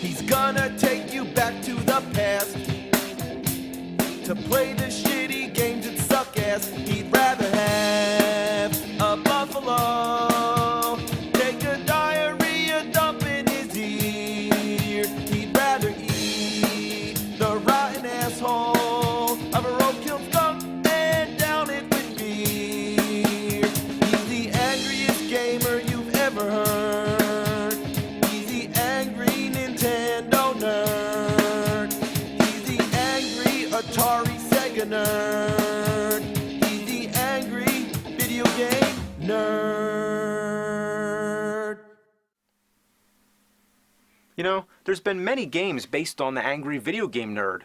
He's gonna take you back to the past to play the shitty games that suck ass. He'd rather have a buffalo take a diarrhea dump in his ear. He'd rather eat the rotten asshole of a roadkill skunk and down it with beer. He's the angriest gamer you've ever heard. He's the angry Nintendo nerd. He's the angry Atari Sega nerd. He's the angry video game nerd. You know, there's been many games based on the angry video game nerd,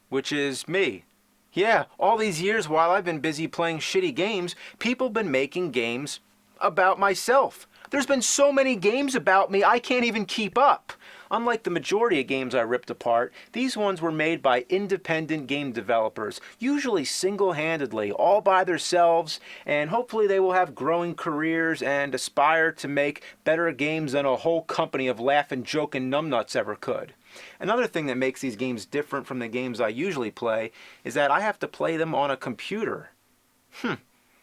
which is me. Yeah, all these years while I've been busy playing shitty games, people have been making games about myself. There's been so many games about me, I can't even keep up. Unlike the majority of games I ripped apart, these ones were made by independent game developers, usually single-handedly, all by themselves, and hopefully they will have growing careers and aspire to make better games than a whole company of laughing, joking numbnuts ever could. Another thing that makes these games different from the games I usually play is that I have to play them on a computer.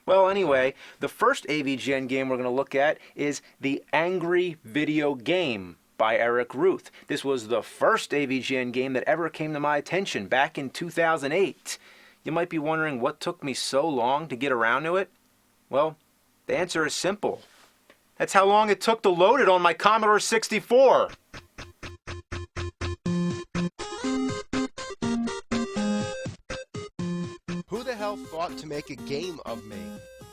Well, anyway, the first AVGN game we're going to look at is The Angry Video Game by Eric Ruth. This was the first AVGN game that ever came to my attention back in 2008. You might be wondering what took me so long to get around to it. Well, the answer is simple. That's how long it took to load it on my Commodore 64. Who the hell thought to make a game of me?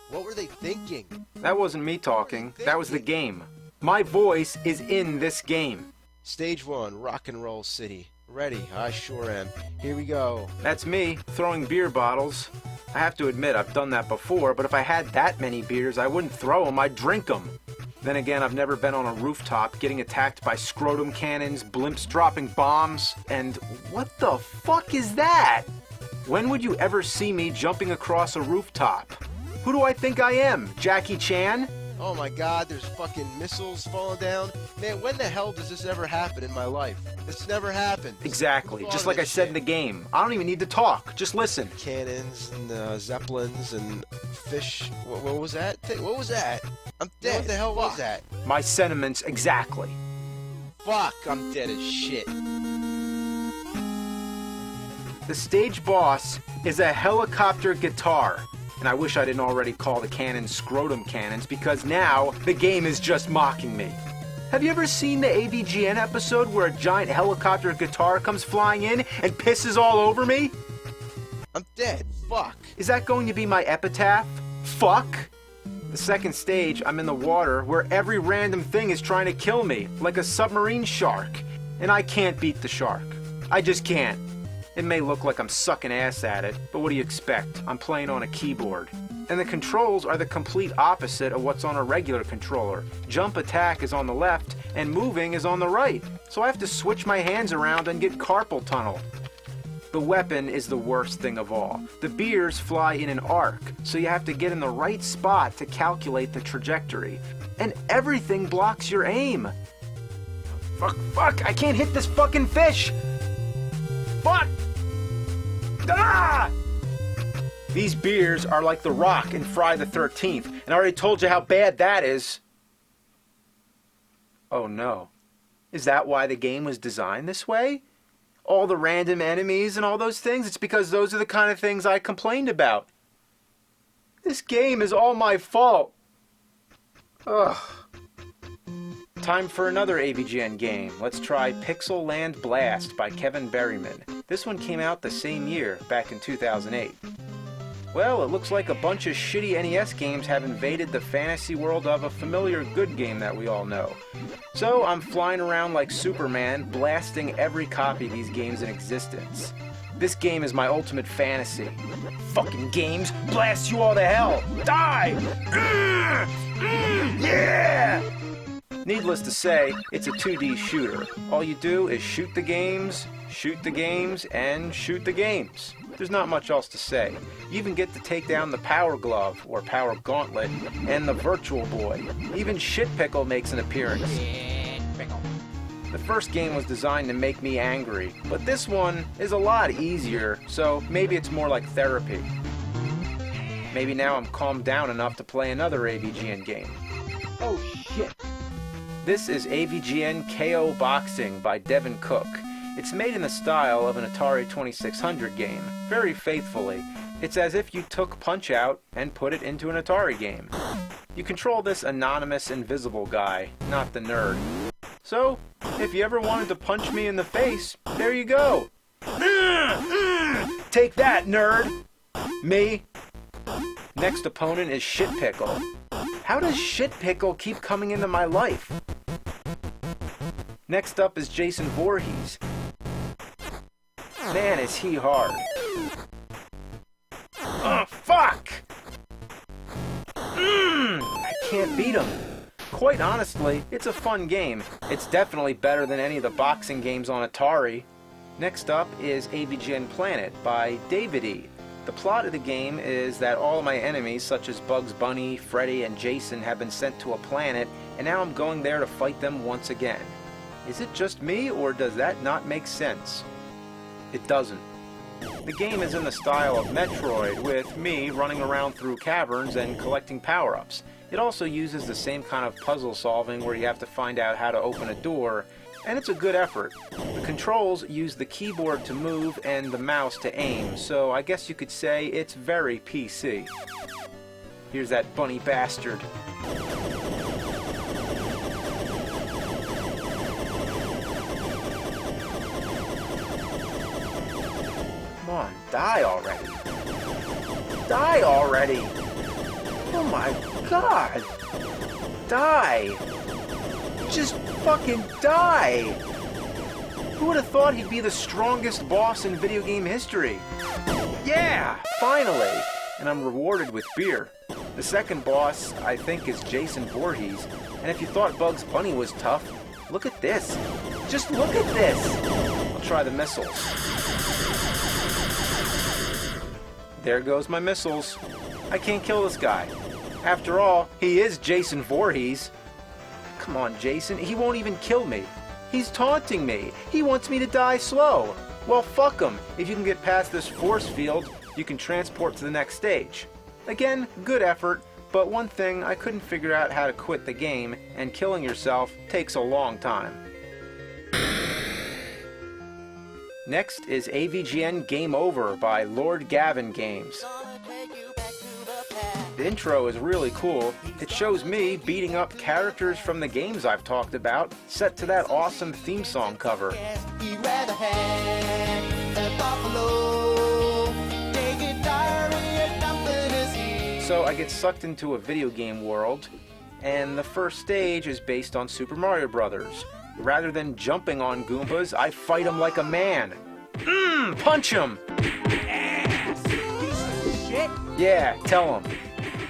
What were they thinking? That wasn't me talking. That was the game. My voice is in this game. Stage 1, Rock and Roll City. Ready? I sure am. Here we go. That's me, throwing beer bottles. I have to admit, I've done that before, but if I had that many beers, I wouldn't throw them, I'd drink them. Then again, I've never been on a rooftop getting attacked by scrotum cannons, blimps dropping bombs, and what the fuck is that? When would you ever see me jumping across a rooftop? Who do I think I am, Jackie Chan? Oh my god, there's fucking missiles falling down. Man, when the hell does this ever happen in my life? This never happened. Exactly, just like I said in the game. I don't even need to talk, just listen. Cannons and zeppelins and fish. What was that? What was that? I'm dead. What the hell was that? My sentiments exactly. Fuck, I'm dead as shit. The stage boss is a helicopter guitar. And I wish I didn't already call the cannons scrotum cannons, because now the game is just mocking me. Have you ever seen the AVGN episode where a giant helicopter guitar comes flying in and pisses all over me? I'm dead. Fuck. Is that going to be my epitaph? Fuck? The second stage, I'm in the water where every random thing is trying to kill me, like a submarine shark. And I can't beat the shark. I just can't. It may look like I'm sucking ass at it, but what do you expect? I'm playing on a keyboard. And the controls are the complete opposite of what's on a regular controller. Jump attack is on the left, and moving is on the right. So I have to switch my hands around and get carpal tunnel. The weapon is the worst thing of all. The beers fly in an arc, so you have to get in the right spot to calculate the trajectory. And everything blocks your aim. Fuck, I can't hit this fucking fish! Fuck! Ah! These beers are like The Rock in Friday the 13th, and I already told you how bad that is. Oh no. Is that why the game was designed this way? All the random enemies and all those things? It's because those are the kind of things I complained about. This game is all my fault. Ugh. Time for another AVGN game. Let's try Pixel Land Blast by Kevin Berryman. This one came out the same year, back in 2008. Well, it looks like a bunch of shitty NES games have invaded the fantasy world of a familiar good game that we all know. So I'm flying around like Superman, blasting every copy of these games in existence. This game is my ultimate fantasy. Fucking games, blast you all to hell! Die! Yeah! Needless to say, it's a 2D shooter. All you do is shoot the games, and shoot the games. there's not much else to say. You even get to take down the Power Glove, or Power Gauntlet, and the Virtual Boy. Even Shit Pickle makes an appearance. The first game was designed to make me angry, but this one is a lot easier, so maybe it's more like therapy. Maybe now I'm calmed down enough to play another AVGN game. Oh shit. This is AVGN KO Boxing by Devin Cook. It's made in the style of an Atari 2600 game, very faithfully. It's as if you took Punch-Out and put it into an Atari game. You control this anonymous invisible guy, not the nerd. So, if you ever wanted to punch me in the face, there you go. Take that, nerd! Me. Next opponent is Shit Pickle. How does Shit Pickle keep coming into my life? Next up is Jason Voorhees. Man, is he hard. Oh, fuck! I can't beat him. Quite honestly, it's a fun game. It's definitely better than any of the boxing games on Atari. Next up is AVGN Planet by David E. The plot of the game is that all of my enemies, such as Bugs Bunny, Freddy, and Jason, have been sent to a planet, and now I'm going there to fight them once again. Is it just me, or does that not make sense? It doesn't. The game is in the style of Metroid, with me running around through caverns and collecting power-ups. It also uses the same kind of puzzle solving where you have to find out how to open a door, and it's a good effort. The controls use the keyboard to move and the mouse to aim, so I guess you could say it's very PC. Here's that bunny bastard. Come on, die already. Die already! Oh my god! Die! Just fucking die! Who would have thought he'd be the strongest boss in video game history? Yeah! Finally! And I'm rewarded with beer. The second boss, I think, is Jason Voorhees. And if you thought Bugs Bunny was tough, look at this. Just look at this! I'll try the missiles. There goes my missiles. I can't kill this guy. After all, he is Jason Voorhees. Come on, Jason. He won't even kill me. He's taunting me. He wants me to die slow. Well, fuck him. If you can get past this force field, you can transport to the next stage. Again, good effort, but one thing, I couldn't figure out how to quit the game, and killing yourself takes a long time. Next is AVGN Game Over by Lord Gavin Games. The intro is really cool. It shows me beating up characters from the games I've talked about, set to that awesome theme song cover. So I get sucked into a video game world, and the first stage is based on Super Mario Brothers. Rather than jumping on Goombas, I fight them like a man. Punch him! Ass! Piece of shit! Yeah, tell him.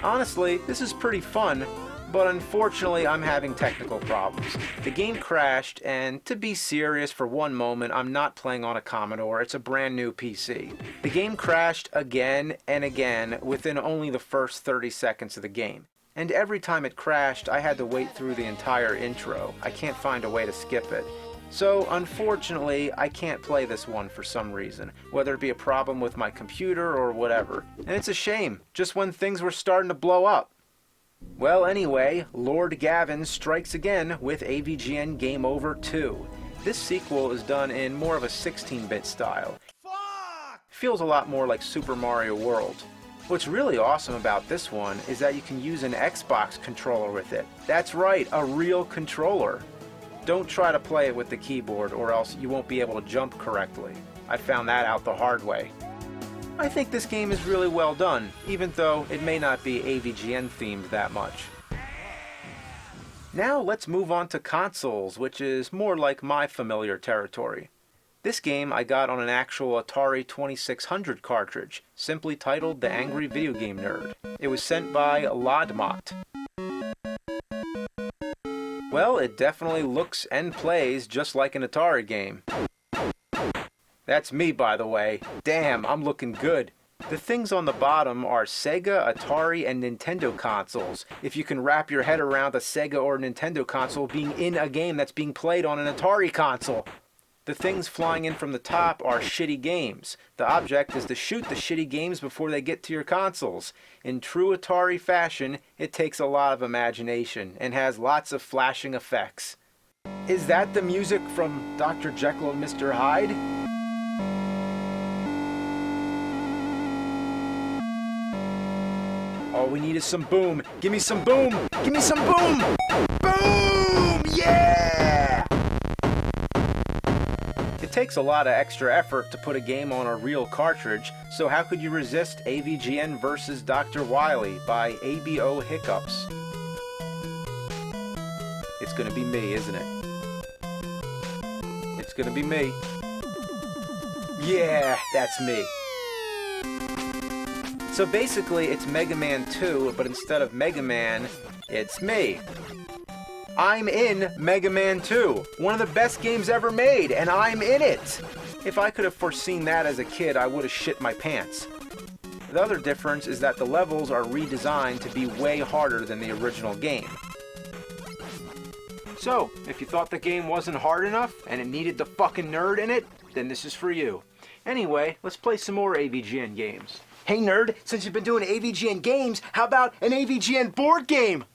Honestly, this is pretty fun, but unfortunately I'm having technical problems. The game crashed, and to be serious for one moment, I'm not playing on a Commodore, it's a brand new PC. The game crashed again and again within only the first 30 seconds of the game. And every time it crashed, I had to wait through the entire intro. I can't find a way to skip it. So, unfortunately, I can't play this one for some reason, whether it be a problem with my computer or whatever. And it's a shame, just when things were starting to blow up. Well, anyway, Lord Gavin strikes again with AVGN Game Over 2. This sequel is done in more of a 16-bit style. Fuck! Feels a lot more like Super Mario World. What's really awesome about this one is that you can use an Xbox controller with it. That's right, a real controller. Don't try to play it with the keyboard or else you won't be able to jump correctly. I found that out the hard way. I think this game is really well done, even though it may not be AVGN themed that much. Now let's move on to consoles, which is more like my familiar territory. This game I got on an actual Atari 2600 cartridge, simply titled The Angry Video Game Nerd. It was sent by Lodmot. Well, it definitely looks and plays just like an Atari game. That's me, by the way. Damn, I'm looking good. The things on the bottom are Sega, Atari, and Nintendo consoles. If you can wrap your head around a Sega or Nintendo console being in a game that's being played on an Atari console. The things flying in from the top are shitty games. The object is to shoot the shitty games before they get to your consoles. In true Atari fashion, it takes a lot of imagination and has lots of flashing effects. Is that the music from Dr. Jekyll and Mr. Hyde? All we need is some boom. Give me some boom. Give me some boom. Boom! Yeah! It takes a lot of extra effort to put a game on a real cartridge, so how could you resist AVGN vs. Dr. Wily by ABO Hiccups? It's gonna be me, isn't it? It's gonna be me. Yeah, that's me. So basically, it's Mega Man 2, but instead of Mega Man, it's me. I'm in Mega Man 2, one of the best games ever made, and I'm in it! If I could have foreseen that as a kid, I would have shit my pants. The other difference is that the levels are redesigned to be way harder than the original game. So, if you thought the game wasn't hard enough, and it needed the fucking nerd in it, then this is for you. Anyway, let's play some more AVGN games. Hey nerd, since you've been doing AVGN games, how about an AVGN board game?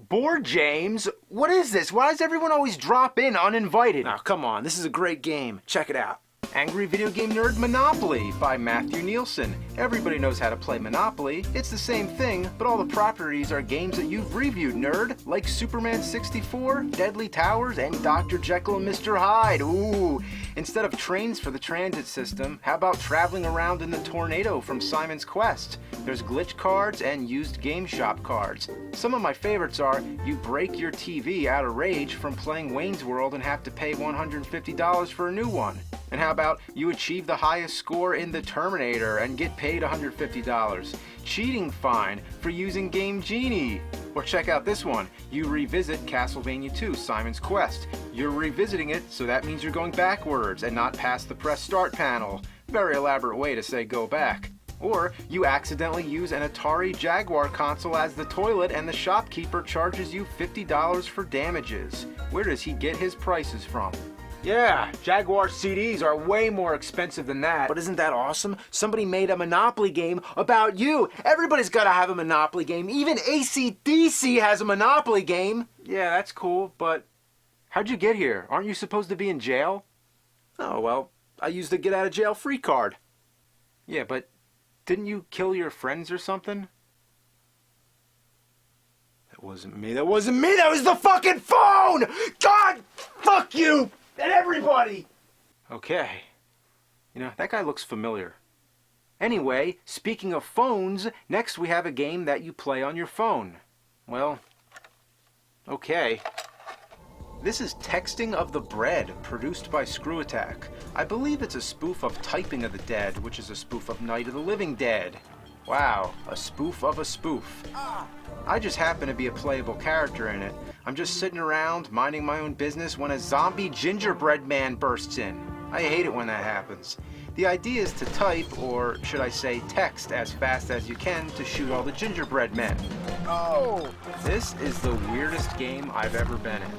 Board James? What is this? Why does everyone always drop in uninvited? Now, come on, this is a great game. Check it out. Angry Video Game Nerd Monopoly by Matthew Nielsen. Everybody knows how to play Monopoly. It's the same thing, but all the properties are games that you've reviewed, nerd. Like Superman 64, Deadly Towers, and Dr. Jekyll and Mr. Hyde. Ooh. Instead of trains for the transit system, how about traveling around in the tornado from Simon's Quest? There's glitch cards and used game shop cards. Some of my favorites are you break your TV out of rage from playing Wayne's World and have to pay $150 for a new one. And how about you achieve the highest score in the Terminator and get paid $150? Cheating fine for using Game Genie. Or check out this one. You revisit Castlevania 2, Simon's Quest. You're revisiting it, so that means you're going backwards and not past the press start panel. Very elaborate way to say go back. Or you accidentally use an Atari Jaguar console as the toilet and the shopkeeper charges you $50 for damages. Where does he get his prices from? Yeah, Jaguar CDs are way more expensive than that. But isn't that awesome? Somebody made a Monopoly game about you. Everybody's gotta have a Monopoly game. Even AC/DC has a Monopoly game. Yeah, that's cool, but how'd you get here? Aren't you supposed to be in jail? Oh, well, I used the get out of jail free card. Yeah, but didn't you kill your friends or something? That wasn't me. That wasn't me. That was the fucking phone! God, fuck you! And everybody! Okay. You know, that guy looks familiar. Anyway, speaking of phones, next we have a game that you play on your phone. Well, okay. This is Texting of the Bread, produced by Screw Attack. I believe it's a spoof of Typing of the Dead, which is a spoof of Night of the Living Dead. Wow, a spoof of a spoof. I just happen to be a playable character in it. I'm just sitting around, minding my own business when a zombie gingerbread man bursts in. I hate it when that happens. The idea is to type, or should I say text, as fast as you can to shoot all the gingerbread men. Oh! This is the weirdest game I've ever been in.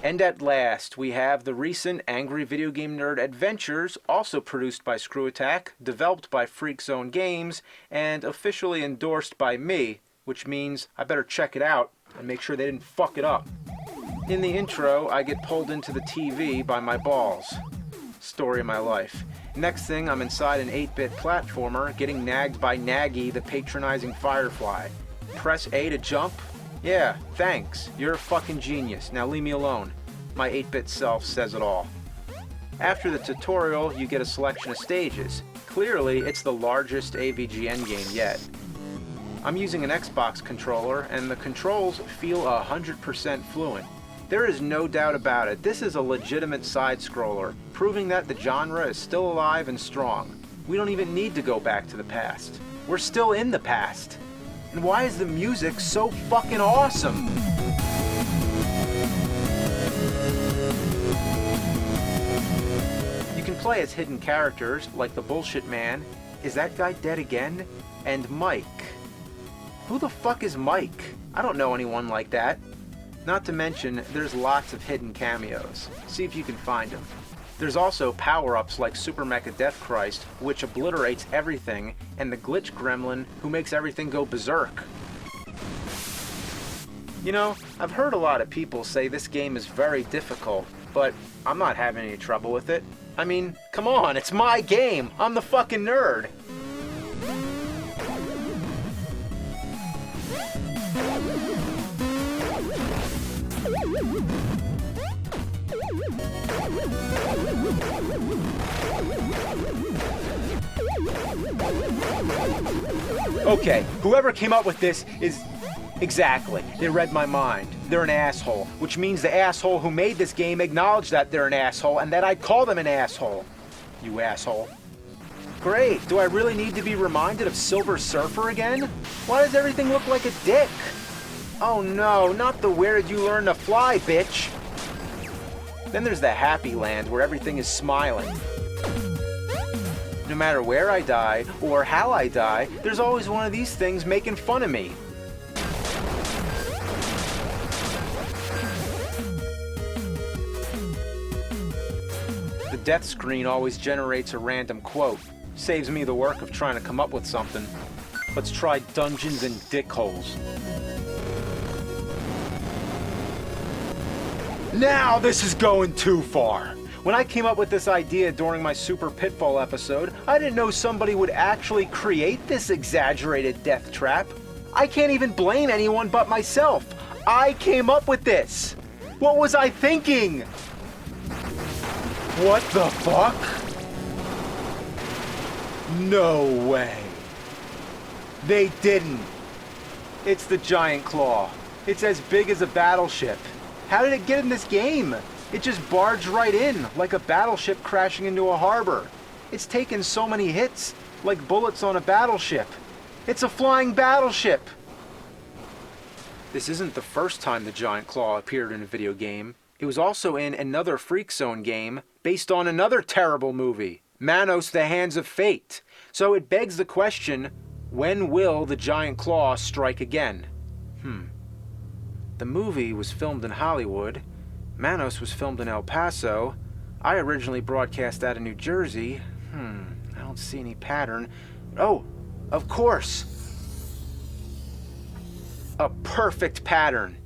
And at last, we have the recent Angry Video Game Nerd Adventures, also produced by Screw Attack, developed by Freak Zone Games, and officially endorsed by me, which means I better check it out and make sure they didn't fuck it up. In the intro, I get pulled into the TV by my balls. Story of my life. Next thing, I'm inside an 8-bit platformer, getting nagged by Naggy, the patronizing Firefly. Press A to jump? Yeah, thanks. You're a fucking genius. Now leave me alone. My 8-bit self says it all. After the tutorial, you get a selection of stages. Clearly, it's the largest AVGN game yet. I'm using an Xbox controller, and the controls feel 100% fluent. There is no doubt about it, this is a legitimate side-scroller, proving that the genre is still alive and strong. We don't even need to go back to the past. We're still in the past. And why is the music so fucking awesome? play as hidden characters like the Bullshit Man, Is That Guy Dead Again? And Mike. Who the fuck is Mike? I don't know anyone like that. Not to mention, there's lots of hidden cameos. See if you can find them. There's also power-ups like Super Mecha Death Christ, which obliterates everything, and the Glitch Gremlin, who makes everything go berserk. You know, I've heard a lot of people say this game is very difficult, but I'm not having any trouble with it. I mean, come on, it's my game! I'm the fucking nerd! Okay, whoever came up with this is... Exactly, they read my mind. They're an asshole, which means the asshole who made this game acknowledged that they're an asshole and that I'd call them an asshole. You asshole. Great, do I really need to be reminded of Silver Surfer again? Why does everything look like a dick? Oh no, not the where did you learn to fly, bitch. Then there's the happy land where everything is smiling. No matter where I die or how I die, there's always one of these things making fun of me. The death screen always generates a random quote. Saves me the work of trying to come up with something. Let's try Dungeons and Dickholes. Now this is going too far. When I came up with this idea during my Super Pitfall episode, I didn't know somebody would actually create this exaggerated death trap. I can't even blame anyone but myself. I came up with this. What was I thinking? What the fuck? No way. They didn't. It's the Giant Claw. It's as big as a battleship. How did it get in this game? It just barged right in, like a battleship crashing into a harbor. It's taken so many hits, like bullets on a battleship. It's a flying battleship! This isn't the first time the Giant Claw appeared in a video game. It was also in another Freak Zone game, based on another terrible movie, Manos: The Hands of Fate. So it begs the question, when will the Giant Claw strike again? The movie was filmed in Hollywood. Manos was filmed in El Paso. I originally broadcast out of New Jersey. I don't see any pattern. Oh, of course. A perfect pattern.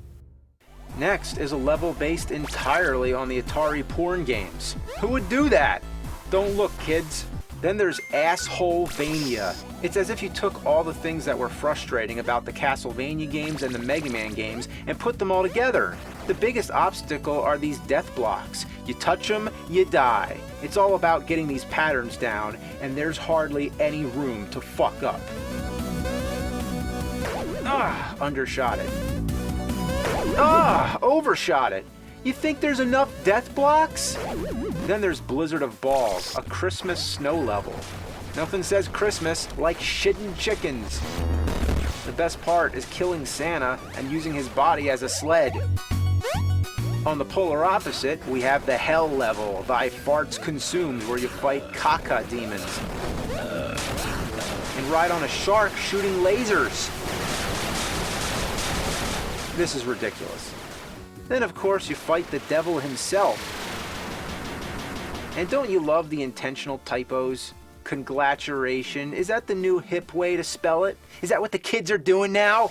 Next is a level based entirely on the Atari porn games. Who would do that? Don't look, kids. Then there's Assholevania. It's as if you took all the things that were frustrating about the Castlevania games and the Mega Man games and put them all together. The biggest obstacle are these death blocks. You touch them, you die. It's all about getting these patterns down, and there's hardly any room to fuck up. Undershot it. Overshot it. You think there's enough death blocks? Then there's Blizzard of Balls, a Christmas snow level. Nothing says Christmas like shitting chickens. The best part is killing Santa and using his body as a sled. On the polar opposite, we have the Hell level, Thy Farts Consumed, where you fight caca demons. And ride on a shark shooting lasers. This is ridiculous. Then, of course, you fight the devil himself. And don't you love the intentional typos? Conglaturation. Is that the new hip way to spell it? Is that what the kids are doing now?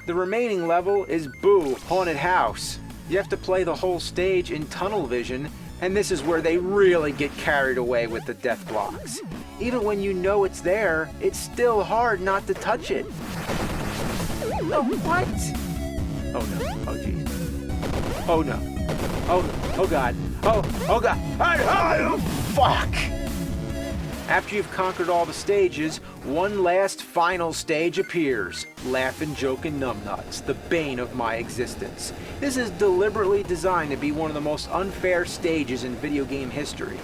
The remaining level is Boo, Haunted House. You have to play the whole stage in tunnel vision, and this is where they really get carried away with the death blocks. Even when you know it's there, it's still hard not to touch it. Oh, what? Oh no. Oh, geez. Oh no. Oh god. Oh god. Oh, fuck! After you've conquered all the stages, one last final stage appears. Laughin', Jokin' Numbnuts, the bane of my existence. This is deliberately designed to be one of the most unfair stages in video game history.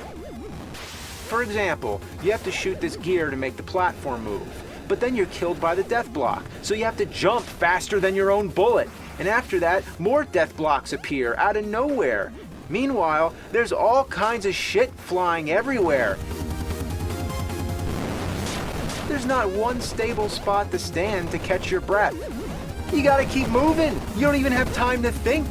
For example, you have to shoot this gear to make the platform move, but then you're killed by the death block, so you have to jump faster than your own bullet. And after that, more death blocks appear out of nowhere. Meanwhile, there's all kinds of shit flying everywhere. There's not one stable spot to stand to catch your breath. You gotta keep moving. You don't even have time to think.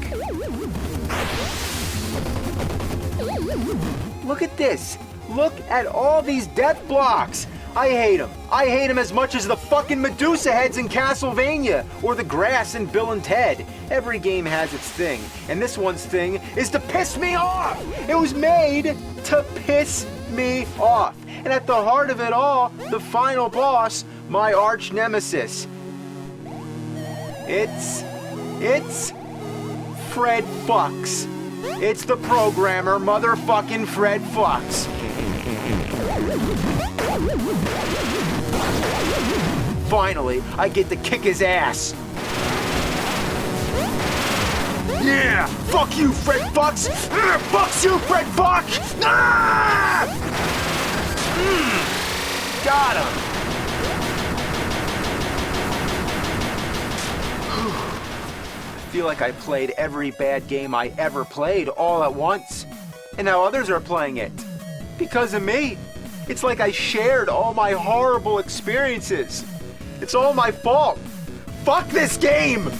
Look at this. Look at all these death blocks. I hate them. I hate them as much as the fucking Medusa heads in Castlevania or the grass in Bill and Ted. Every game has its thing, and this one's thing is to piss me off. It was made to piss me off. And at the heart of it all, the final boss, my arch nemesis. It's Fred Fucks. It's the programmer, motherfucking Fred Fucks. Finally, I get to kick his ass. Yeah! Fuck you, Fred Fucks! Fuck you, Fred Fuck! Ah! Got him! I feel like I played every bad game I ever played all at once. And now others are playing it. Because of me. It's like I shared all my horrible experiences. It's all my fault. Fuck this game!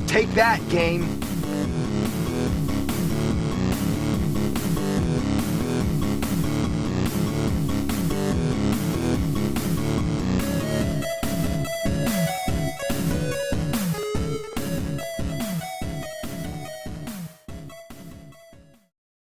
Take that, game.